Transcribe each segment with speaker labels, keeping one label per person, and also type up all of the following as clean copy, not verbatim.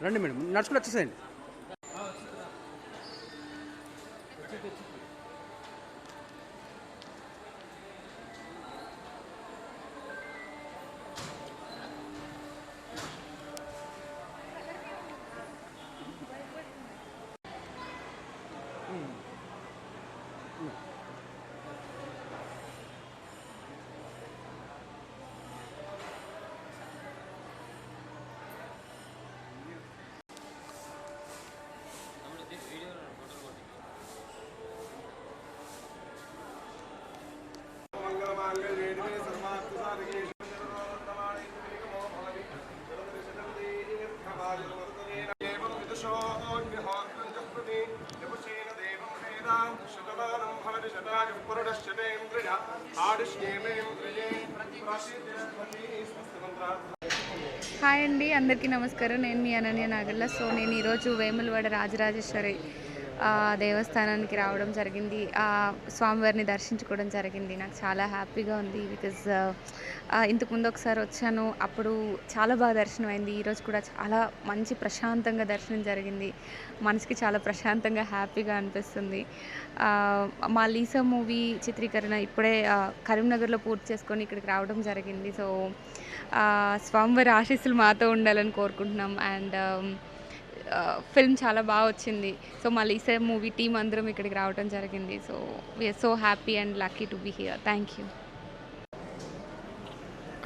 Speaker 1: రండి మేడం, నడుచుకుని వచ్చేసేయండి.
Speaker 2: హాయ్ అండి, అందరికీ నమస్కారం. నేను మీ అనన్య నాగల్ల. సో నేను ఈరోజు వేములవాడ రాజరాజేశ్వరి దేవస్థానానికి రావడం జరిగింది. స్వామివారిని దర్శించుకోవడం జరిగింది. నాకు చాలా హ్యాపీగా ఉంది. బికాజ్ ఇంతకుముందు ఒకసారి వచ్చాను, అప్పుడు చాలా బాగా దర్శనం అయింది. ఈరోజు కూడా చాలా మంచి ప్రశాంతంగా దర్శనం జరిగింది. మనసుకి చాలా ప్రశాంతంగా హ్యాపీగా అనిపిస్తుంది. మా లీసా మూవీ చిత్రీకరణ ఇప్పుడే కరీంనగర్లో పూర్తి చేసుకొని ఇక్కడికి రావడం జరిగింది. సో స్వామివారి ఆశీస్సులు మాతో ఉండాలని కోరుకుంటున్నాం. అండ్ ఫిల్మ్ చాలా బాగా వచ్చింది. సో మా లీసా మూవీ టీం అందరం ఇక్కడికి రావడం జరిగింది. So we're so happy and lucky to be here. Thank you.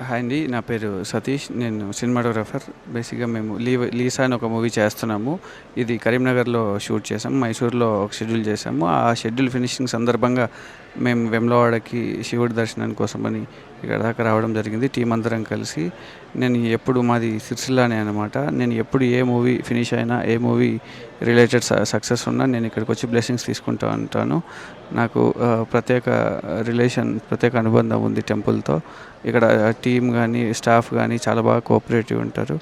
Speaker 3: Hi అండి, నా పేరు సతీష్. నేను సినిమాటోగ్రఫర్. బేసిక్గా మేము లీసా అని ఒక మూవీ చేస్తున్నాము. ఇది కరీంనగర్లో షూట్ చేసాము, మైసూర్లో ఒక షెడ్యూల్ చేసాము. ఆ షెడ్యూల్ ఫినిషింగ్ సందర్భంగా మేము వేములవాడకి శివుడి దర్శనాని కోసమని ఇక్కడ దాకా రావడం జరిగింది టీం అందరం కలిసి. నేను ఎప్పుడు మాది సిరిసిల్లానే అనమాట. నేను ఎప్పుడు ఏ మూవీ ఫినిష్ అయినా, ఏ మూవీ రిలేటెడ్ సక్సెస్ ఉన్నా నేను ఇక్కడికి వచ్చి బ్లెస్సింగ్స్ తీసుకుంటూ ఉంటాను. నాకు ప్రత్యేక అనుబంధం ఉంది టెంపుల్తో. ఇక్కడ టీం కానీ స్టాఫ్ కానీ చాలా బాగా కోఆపరేటివ్ ఉంటారు.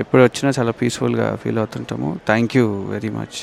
Speaker 3: ఎప్పుడు వచ్చినా చాలా పీస్ఫుల్గా ఫీల్ అవుతుంటాము. Thank you very much.